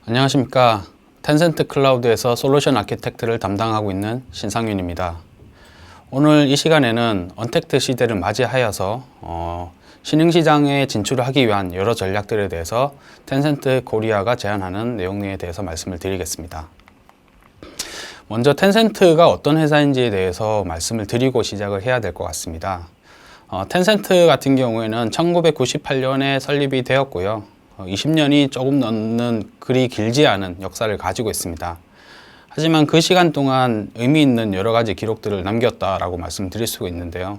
안녕하십니까. 텐센트 클라우드에서 솔루션 아키텍트를 담당하고 있는 신상윤입니다. 오늘 이 시간에는 언택트 시대를 맞이하여서 신흥시장에 진출을 하기 위한 여러 전략들에 대해서 텐센트 코리아가 제안하는 내용에 대해서 말씀을 드리겠습니다. 먼저 텐센트가 어떤 회사인지에 대해서 말씀을 드리고 시작을 해야 될 것 같습니다. 텐센트 같은 경우에는 1998년에 설립이 되었고요. 20년이 조금 넘는 그리 길지 않은 역사를 가지고 있습니다. 하지만 그 시간 동안 의미 있는 여러 가지 기록들을 남겼다라고 말씀드릴 수가 있는데요.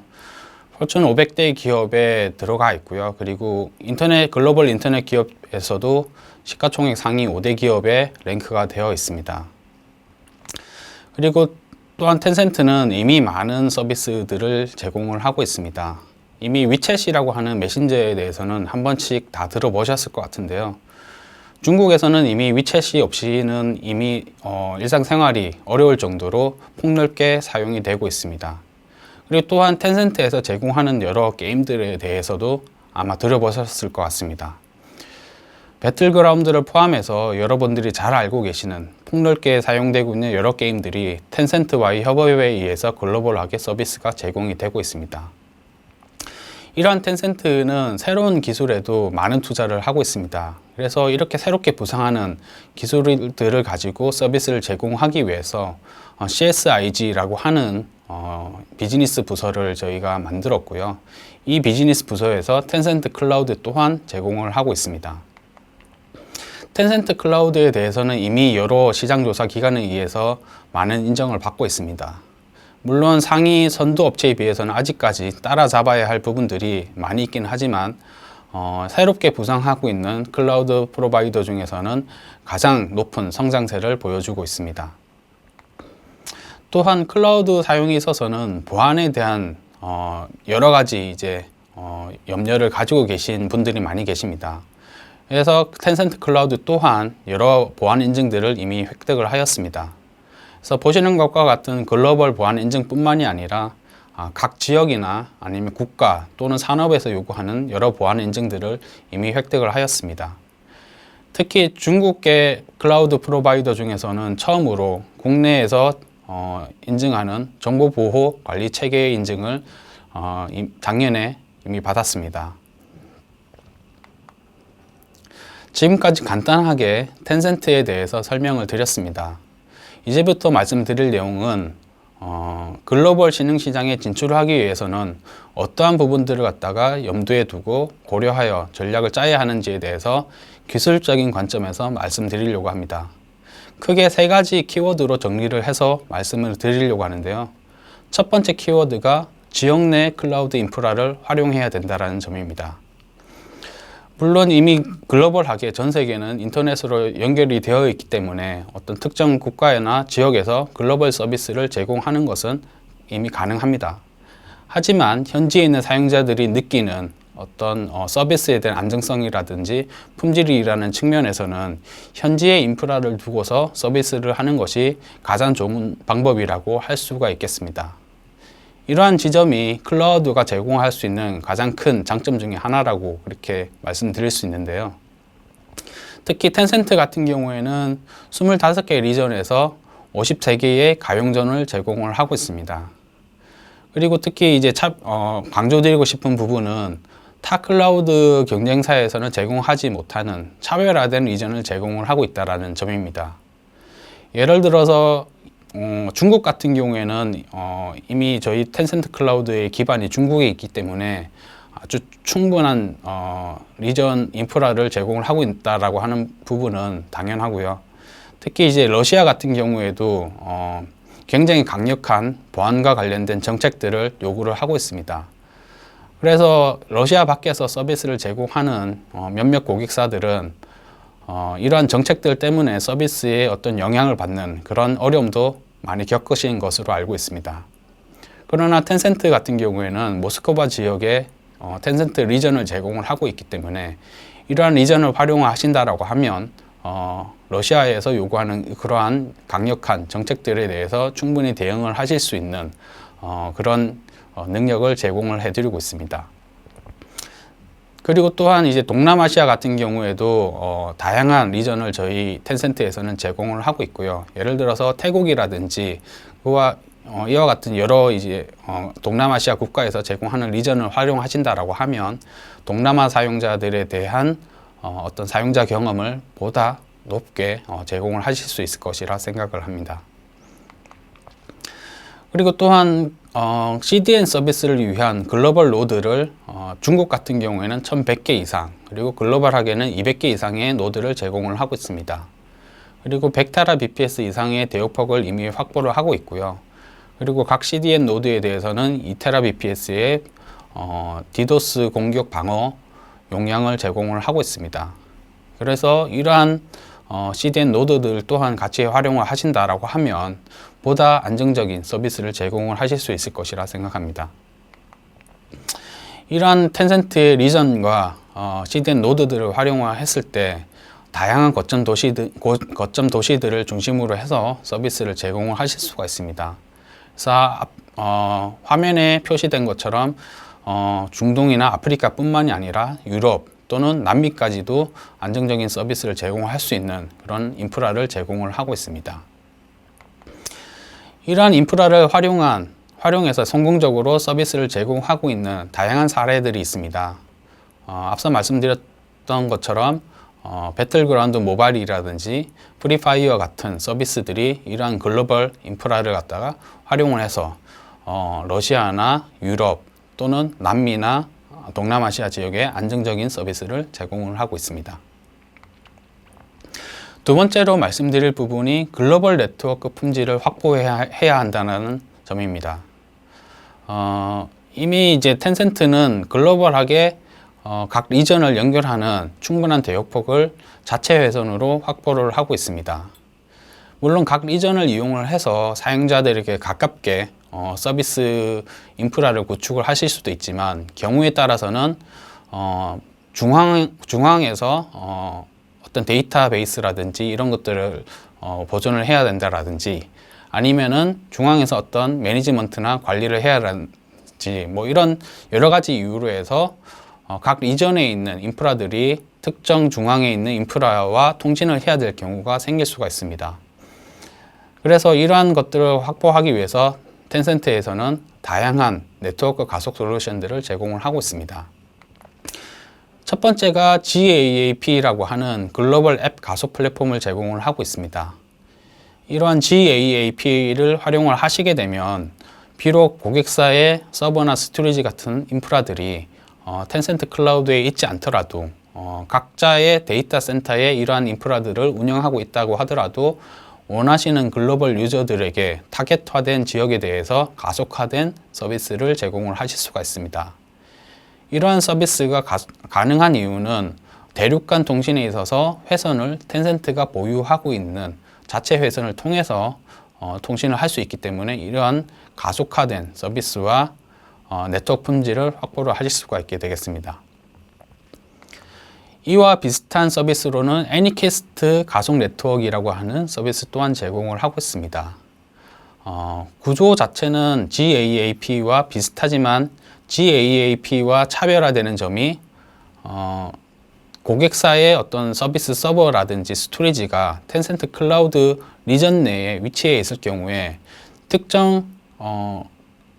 포춘 500대 기업에 들어가 있고요. 그리고 글로벌 인터넷 기업에서도 시가총액 상위 5대 기업에 랭크가 되어 있습니다. 그리고 또한 텐센트는 이미 많은 서비스들을 제공을 하고 있습니다. 이미 위챗이라고 하는 메신저에 대해서는 한 번씩 다 들어보셨을 것 같은데요. 중국에서는 이미 위챗이 없이는 이미 일상생활이 어려울 정도로 폭넓게 사용이 되고 있습니다. 그리고 또한 텐센트에서 제공하는 여러 게임들에 대해서도 아마 들어보셨을 것 같습니다. 배틀그라운드를 포함해서 여러분들이 잘 알고 계시는 폭넓게 사용되고 있는 여러 게임들이 텐센트와의 협업에 의해서 글로벌하게 서비스가 제공이 되고 있습니다. 이러한 텐센트는 새로운 기술에도 많은 투자를 하고 있습니다. 그래서 이렇게 새롭게 부상하는 기술들을 가지고 서비스를 제공하기 위해서 CSIG라고 하는 비즈니스 부서를 저희가 만들었고요. 이 비즈니스 부서에서 텐센트 클라우드 또한 제공을 하고 있습니다. 텐센트 클라우드에 대해서는 이미 여러 시장조사 기관에 의해서 많은 인정을 받고 있습니다. 물론 상위 선두 업체에 비해서는 아직까지 따라잡아야 할 부분들이 많이 있긴 하지만 새롭게 부상하고 있는 클라우드 프로바이더 중에서는 가장 높은 성장세를 보여주고 있습니다. 또한 클라우드 사용에 있어서는 보안에 대한 여러 가지 염려를 가지고 계신 분들이 많이 계십니다. 그래서 텐센트 클라우드 또한 여러 보안 인증들을 이미 획득을 하였습니다. 그래서 보시는 것과 같은 글로벌 보안 인증뿐만이 아니라 각 지역이나 아니면 국가 또는 산업에서 요구하는 여러 보안 인증들을 이미 획득을 하였습니다. 특히 중국계 클라우드 프로바이더 중에서는 처음으로 국내에서 인증하는 정보보호 관리 체계의 인증을 작년에 이미 받았습니다. 지금까지 간단하게 텐센트에 대해서 설명을 드렸습니다. 이제부터 말씀드릴 내용은 글로벌 신흥시장에 진출하기 위해서는 어떠한 부분들을 갖다가 염두에 두고 고려하여 전략을 짜야 하는지에 대해서 기술적인 관점에서 말씀드리려고 합니다. 크게 세 가지 키워드로 정리를 해서 말씀을 드리려고 하는데요. 첫 번째 키워드가 지역 내 클라우드 인프라를 활용해야 된다는 점입니다. 물론 이미 글로벌하게 전 세계는 인터넷으로 연결이 되어 있기 때문에 어떤 특정 국가나 지역에서 글로벌 서비스를 제공하는 것은 이미 가능합니다. 하지만 현지에 있는 사용자들이 느끼는 어떤 서비스에 대한 안정성이라든지 품질이라는 측면에서는 현지의 인프라를 두고서 서비스를 하는 것이 가장 좋은 방법이라고 할 수가 있겠습니다. 이러한 지점이 클라우드가 제공할 수 있는 가장 큰 장점 중에 하나라고 그렇게 말씀드릴 수 있는데요. 특히 텐센트 같은 경우에는 25개 리전에서 53개의 가용전을 제공을 하고 있습니다. 그리고 특히 강조드리고 싶은 부분은 타 클라우드 경쟁사에서는 제공하지 못하는 차별화된 리전을 제공을 하고 있다는 점입니다. 예를 들어서 중국 같은 경우에는 이미 저희 텐센트 클라우드의 기반이 중국에 있기 때문에 아주 충분한 리전 인프라를 제공을 하고 있다라고 하는 부분은 당연하고요. 특히 러시아 같은 경우에도 굉장히 강력한 보안과 관련된 정책들을 요구를 하고 있습니다. 그래서 러시아 밖에서 서비스를 제공하는 몇몇 고객사들은 이러한 정책들 때문에 서비스에 어떤 영향을 받는 그런 어려움도 많이 겪으신 것으로 알고 있습니다. 그러나 텐센트 같은 경우에는 모스크바 지역에 텐센트 리전을 제공을 하고 있기 때문에 이러한 리전을 활용하신다라고 하면 러시아에서 요구하는 그러한 강력한 정책들에 대해서 충분히 대응을 하실 수 있는 그런 능력을 제공을 해드리고 있습니다. 그리고 또한 이제 동남아시아 같은 경우에도 다양한 리전을 저희 텐센트에서는 제공을 하고 있고요. 예를 들어서 태국이라든지 그와 이와 같은 여러 이제 동남아시아 국가에서 제공하는 리전을 활용하신다라고 하면 동남아 사용자들에 대한 어떤 사용자 경험을 보다 높게 제공을 하실 수 있을 것이라 생각을 합니다. 그리고 또한 CDN 서비스를 위한 글로벌 노드를 중국 같은 경우에는 1100개 이상, 그리고 글로벌하게는 200개 이상의 노드를 제공을 하고 있습니다. 그리고 100테라 bps 이상의 대역폭을 이미 확보를 하고 있고요. 그리고 각 CDN 노드에 대해서는 2테라 bps의 디도스 공격 방어 용량을 제공을 하고 있습니다. 그래서 이러한 CDN 노드들 또한 같이 활용을 하신다라고 하면 보다 안정적인 서비스를 제공을 하실 수 있을 것이라 생각합니다. 이러한 텐센트의 리전과 CDN 노드들을 활용했을 때 다양한 거점 도시들을 중심으로 해서 서비스를 제공을 하실 수가 있습니다. 그래서 화면에 표시된 것처럼 중동이나 아프리카뿐만이 아니라 유럽 또는 남미까지도 안정적인 서비스를 제공할 수 있는 그런 인프라를 제공을 하고 있습니다. 이러한 인프라를 활용해서 성공적으로 서비스를 제공하고 있는 다양한 사례들이 있습니다. 앞서 말씀드렸던 것처럼 배틀그라운드 모바일이라든지 프리파이어 같은 서비스들이 이러한 글로벌 인프라를 갖다가 활용을 해서 러시아나 유럽 또는 남미나 동남아시아 지역에 안정적인 서비스를 제공을 하고 있습니다. 두 번째로 말씀드릴 부분이 글로벌 네트워크 품질을 확보해야 한다는 점입니다. 이미 이제 텐센트는 글로벌하게 각 리전을 연결하는 충분한 대역폭을 자체 회선으로 확보를 하고 있습니다. 물론 각 리전을 이용을 해서 사용자들에게 가깝게 서비스 인프라를 구축을 하실 수도 있지만 경우에 따라서는 중앙에서 어떤 데이터베이스라든지 이런 것들을 보존을 해야 된다라든지 아니면은 중앙에서 어떤 매니지먼트나 관리를 해야 하는지 뭐 이런 여러 가지 이유로 해서 각 리전에 있는 인프라들이 특정 중앙에 있는 인프라와 통신을 해야 될 경우가 생길 수가 있습니다. 그래서 이러한 것들을 확보하기 위해서 텐센트에서는 다양한 네트워크 가속 솔루션들을 제공을 하고 있습니다. 첫 번째가 GAAP라고 하는 글로벌 앱 가속 플랫폼을 제공을 하고 있습니다. 이러한 GAAP를 활용을 하시게 되면 비록 고객사의 서버나 스토리지 같은 인프라들이 텐센트 클라우드에 있지 않더라도 각자의 데이터 센터에 이러한 인프라들을 운영하고 있다고 하더라도 원하시는 글로벌 유저들에게 타겟화된 지역에 대해서 가속화된 서비스를 제공을 하실 수가 있습니다. 이러한 서비스가 가능한 이유는 대륙 간 통신에 있어서 회선을 텐센트가 보유하고 있는 자체 회선을 통해서 통신을 할 수 있기 때문에 이러한 가속화된 서비스와 네트워크 품질을 확보를 하실 수가 있게 되겠습니다. 이와 비슷한 서비스로는 애니캐스트 가속 네트워크라고 하는 서비스 또한 제공을 하고 있습니다. 구조 자체는 GAAP와 비슷하지만 GAAP와 차별화되는 점이 고객사의 어떤 서비스 서버라든지 스토리지가 텐센트 클라우드 리전 내에 위치해 있을 경우에 특정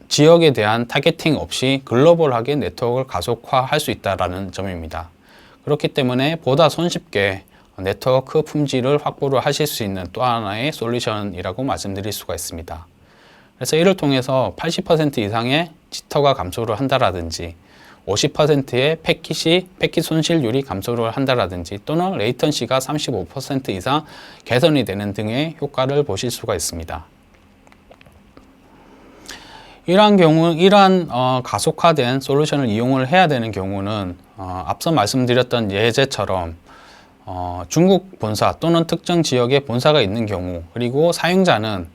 지역에 대한 타겟팅 없이 글로벌하게 네트워크를 가속화할 수 있다는 점입니다. 그렇기 때문에 보다 손쉽게 네트워크 품질을 확보를 하실 수 있는 또 하나의 솔루션이라고 말씀드릴 수가 있습니다. 그래서 이를 통해서 80% 이상의 지터가 감소를 한다라든지 50%의 패킷 손실률이 감소를 한다라든지 또는 레이턴시가 35% 이상 개선이 되는 등의 효과를 보실 수가 있습니다. 이러한 가속화된 솔루션을 이용을 해야 되는 경우는 앞서 말씀드렸던 예제처럼 중국 본사 또는 특정 지역에 본사가 있는 경우 그리고 사용자는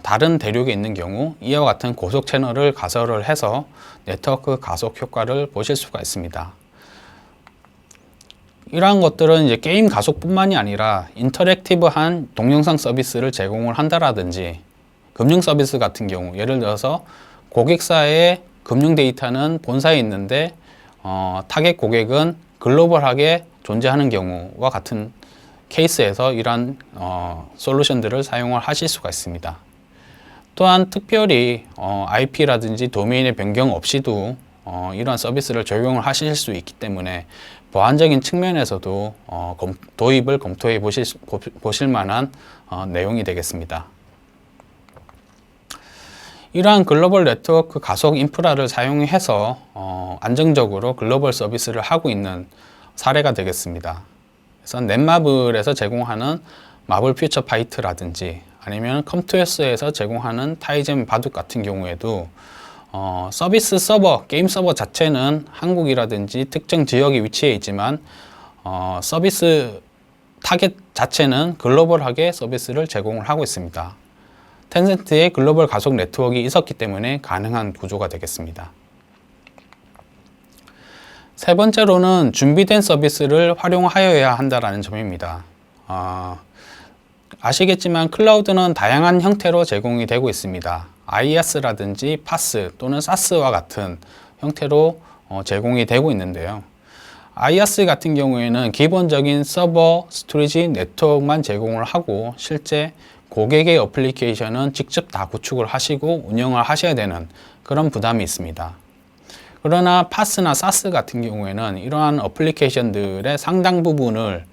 다른 대륙에 있는 경우 이와 같은 고속 채널을 가설을 해서 네트워크 가속 효과를 보실 수가 있습니다. 이러한 것들은 이제 게임 가속뿐만이 아니라 인터랙티브한 동영상 서비스를 제공을 한다라든지 금융 서비스 같은 경우 예를 들어서 고객사의 금융 데이터는 본사에 있는데 타겟 고객은 글로벌하게 존재하는 경우와 같은 케이스에서 이러한 솔루션들을 사용을 하실 수가 있습니다. 또한 특별히 IP라든지 도메인의 변경 없이도 이러한 서비스를 적용을 하실 수 있기 때문에 보안적인 측면에서도 도입을 검토해 보실 만한 내용이 되겠습니다. 이러한 글로벌 네트워크 가속 인프라를 사용해서 안정적으로 글로벌 서비스를 하고 있는 사례가 되겠습니다. 그래서 넷마블에서 제공하는 마블 퓨처 파이트라든지 아니면 컴투에스에서 제공하는 타이젠 바둑 같은 경우에도 서비스 서버, 게임 서버 자체는 한국이라든지 특정 지역에 위치해 있지만 서비스 타겟 자체는 글로벌하게 서비스를 제공을 하고 있습니다. 텐센트의 글로벌 가속 네트워크가 있었기 때문에 가능한 구조가 되겠습니다. 세 번째로는 준비된 서비스를 활용하여야 한다는 점입니다. 아시겠지만 클라우드는 다양한 형태로 제공이 되고 있습니다. IaaS라든지 PaaS 또는 SaaS와 같은 형태로 제공이 되고 있는데요. IaaS 같은 경우에는 기본적인 서버, 스토리지, 네트워크만 제공을 하고 실제 고객의 어플리케이션은 직접 다 구축을 하시고 운영을 하셔야 되는 그런 부담이 있습니다. 그러나 PaaS나 SaaS 같은 경우에는 이러한 어플리케이션들의 상당 부분을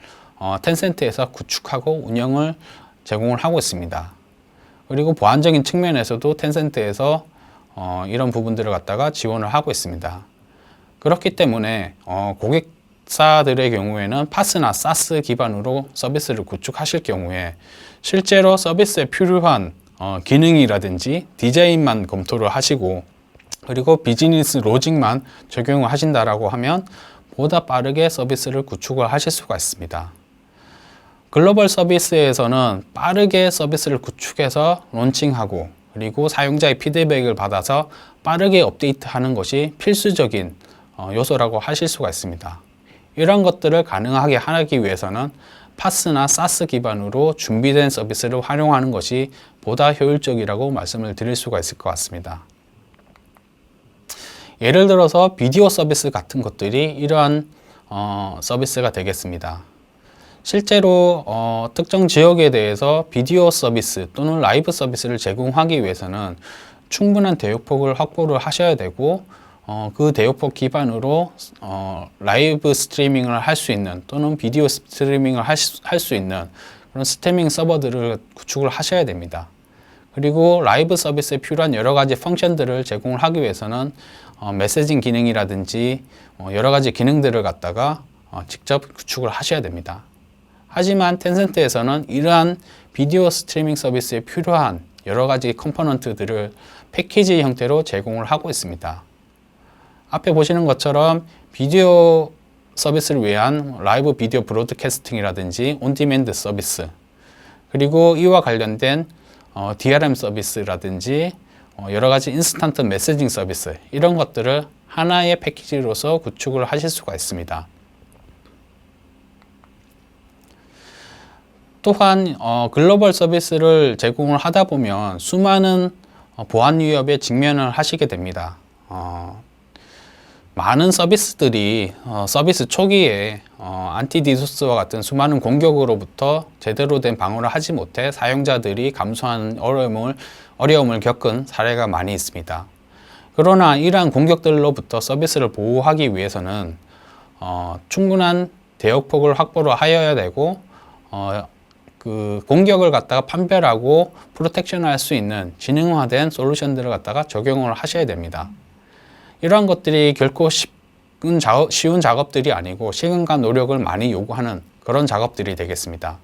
텐센트에서 구축하고 운영을 제공을 하고 있습니다. 그리고 보안적인 측면에서도 텐센트에서 이런 부분들을 갖다가 지원을 하고 있습니다. 그렇기 때문에 고객사들의 경우에는 PaaS나 SaaS 기반으로 서비스를 구축하실 경우에 실제로 서비스에 필요한 기능이라든지 디자인만 검토를 하시고 그리고 비즈니스 로직만 적용을 하신다라고 하면 보다 빠르게 서비스를 구축을 하실 수가 있습니다. 글로벌 서비스에서는 빠르게 서비스를 구축해서 론칭하고 그리고 사용자의 피드백을 받아서 빠르게 업데이트하는 것이 필수적인 요소라고 하실 수가 있습니다. 이런 것들을 가능하게 하기 위해서는 PaaS나 SaaS 기반으로 준비된 서비스를 활용하는 것이 보다 효율적이라고 말씀을 드릴 수가 있을 것 같습니다. 예를 들어서 비디오 서비스 같은 것들이 이러한 서비스가 되겠습니다. 실제로 특정 지역에 대해서 비디오 서비스 또는 라이브 서비스를 제공하기 위해서는 충분한 대역폭을 확보를 하셔야 되고 그 대역폭 기반으로 라이브 스트리밍을 할 수 있는 또는 비디오 스트리밍을 할 수 있는 그런 스트리밍 서버들을 구축을 하셔야 됩니다. 그리고 라이브 서비스에 필요한 여러 가지 펑션들을 제공을 하기 위해서는 메시징 기능이라든지 여러 가지 기능들을 갖다가 직접 구축을 하셔야 됩니다. 하지만 텐센트에서는 이러한 비디오 스트리밍 서비스에 필요한 여러 가지 컴포넌트들을 패키지 형태로 제공을 하고 있습니다. 앞에 보시는 것처럼 비디오 서비스를 위한 라이브 비디오 브로드캐스팅이라든지 온디맨드 서비스 그리고 이와 관련된 DRM 서비스라든지 여러 가지 인스턴트 메시징 서비스 이런 것들을 하나의 패키지로서 구축을 하실 수가 있습니다. 또한 글로벌 서비스를 제공을 하다 보면 수많은 보안 위협에 직면을 하시게 됩니다. 많은 서비스들이 서비스 초기에 안티디도스와 같은 수많은 공격으로부터 제대로 된 방어를 하지 못해 사용자들이 감수하는 어려움을 겪은 사례가 많이 있습니다. 그러나 이러한 공격들로부터 서비스를 보호하기 위해서는 충분한 대역폭을 확보를 하여야 되고 그 공격을 갖다가 판별하고 프로텍션을 할 수 있는 지능화된 솔루션들을 갖다가 적용을 하셔야 됩니다. 이러한 것들이 결코 쉬운 작업들이 아니고 시간과 노력을 많이 요구하는 그런 작업들이 되겠습니다.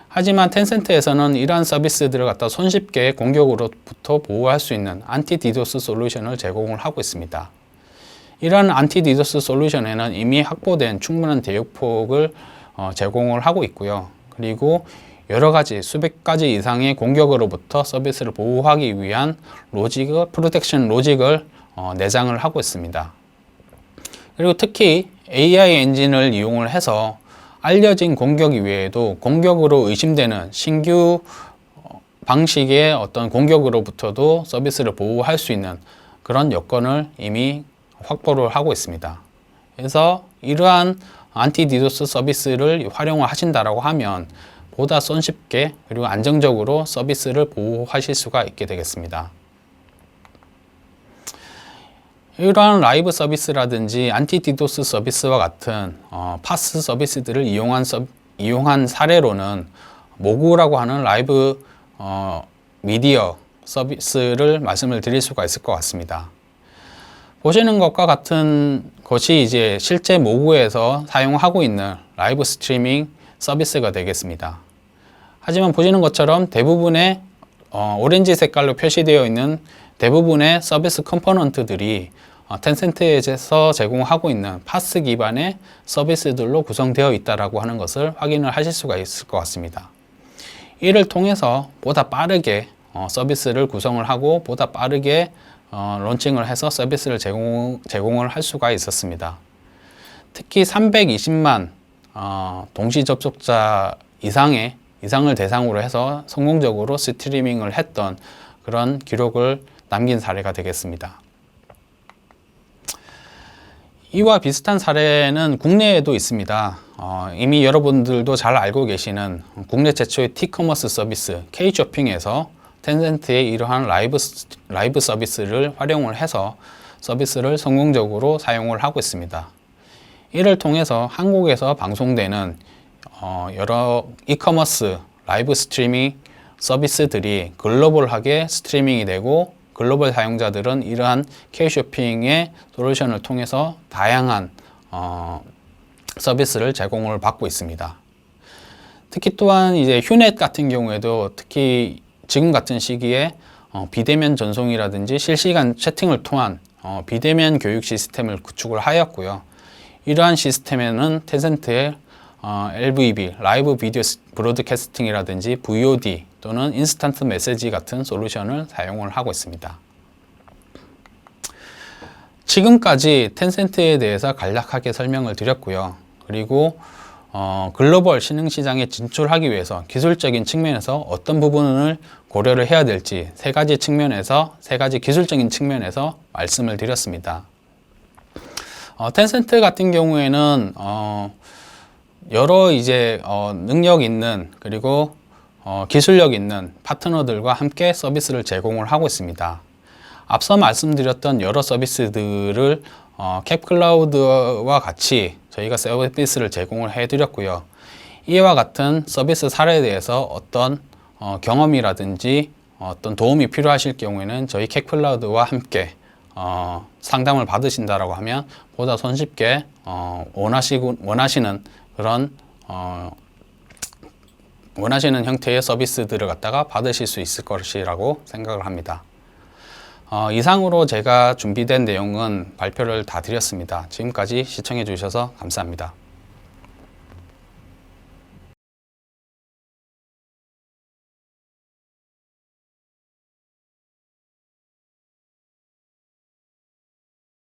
하지만 텐센트에서는 이러한 서비스들을 갖다 손쉽게 공격으로부터 보호할 수 있는 안티디도스 솔루션을 제공을 하고 있습니다. 이러한 안티디도스 솔루션에는 이미 확보된 충분한 대역폭을 제공을 하고 있고요. 그리고 여러 가지 수백 가지 이상의 공격으로부터 서비스를 보호하기 위한 프로텍션 로직을 내장을 하고 있습니다. 그리고 특히 AI 엔진을 이용을 해서 알려진 공격 이외에도 공격으로 의심되는 신규 방식의 어떤 공격으로부터도 서비스를 보호할 수 있는 그런 여건을 이미 확보를 하고 있습니다. 그래서 이러한 안티 디도스 서비스를 활용을 하신다라고 하면 보다 손쉽게 그리고 안정적으로 서비스를 보호하실 수가 있게 되겠습니다. 이러한 라이브 서비스라든지 안티 디도스 서비스와 같은 파스 서비스들을 이용한 사례로는 모구라고 하는 라이브 미디어 서비스를 말씀을 드릴 수가 있을 것 같습니다. 보시는 것과 같은 것이 이제 실제 모구에서 사용하고 있는 라이브 스트리밍 서비스가 되겠습니다. 하지만 보시는 것처럼 대부분의 오렌지 색깔로 표시되어 있는 대부분의 서비스 컴포넌트들이 텐센트에서 제공하고 있는 파스 기반의 서비스들로 구성되어 있다고 하는 것을 확인을 하실 수가 있을 것 같습니다. 이를 통해서 보다 빠르게 서비스를 구성을 하고 보다 빠르게 론칭을 해서 서비스를 제공을 할 수가 있었습니다. 특히 320만 동시 접속자 이상을 대상으로 해서 성공적으로 스트리밍을 했던 그런 기록을 남긴 사례가 되겠습니다. 이와 비슷한 사례는 국내에도 있습니다. 이미 여러분들도 잘 알고 계시는 국내 최초의 티커머스 서비스 K쇼핑에서 텐센트의 이러한 라이브 서비스를 활용을 해서 서비스를 성공적으로 사용을 하고 있습니다. 이를 통해서 한국에서 방송되는 여러 이커머스 라이브 스트리밍 서비스들이 글로벌하게 스트리밍이 되고 글로벌 사용자들은 이러한 K쇼핑의 솔루션을 통해서 다양한 서비스를 제공을 받고 있습니다. 특히 또한 이제 휴넷 같은 경우에도 특히 지금 같은 시기에 비대면 전송이라든지 실시간 채팅을 통한 비대면 교육 시스템을 구축을 하였고요. 이러한 시스템에는 텐센트의 LVB, 라이브 비디오 브로드캐스팅이라든지 VOD 또는 인스턴트 메시지 같은 솔루션을 사용을 하고 있습니다. 지금까지 텐센트에 대해서 간략하게 설명을 드렸고요. 그리고 글로벌 신흥시장에 진출하기 위해서 기술적인 측면에서 어떤 부분을 고려를 해야 될지 세 가지 기술적인 측면에서 말씀을 드렸습니다. 텐센트 같은 경우에는 여러 능력 있는 그리고 기술력 있는 파트너들과 함께 서비스를 제공을 하고 있습니다. 앞서 말씀드렸던 여러 서비스들을 캡클라우드와 같이 저희가 서비스를 제공을 해드렸고요. 이와 같은 서비스 사례에 대해서 어떤 경험이라든지 어떤 도움이 필요하실 경우에는 저희 캡클라우드와 함께 상담을 받으신다라고 하면 보다 손쉽게 원하시는 그런 원하시는 형태의 서비스들을 갖다가 받으실 수 있을 것이라고 생각을 합니다. 이상으로 제가 준비된 내용은 발표를 다 드렸습니다. 지금까지 시청해 주셔서 감사합니다.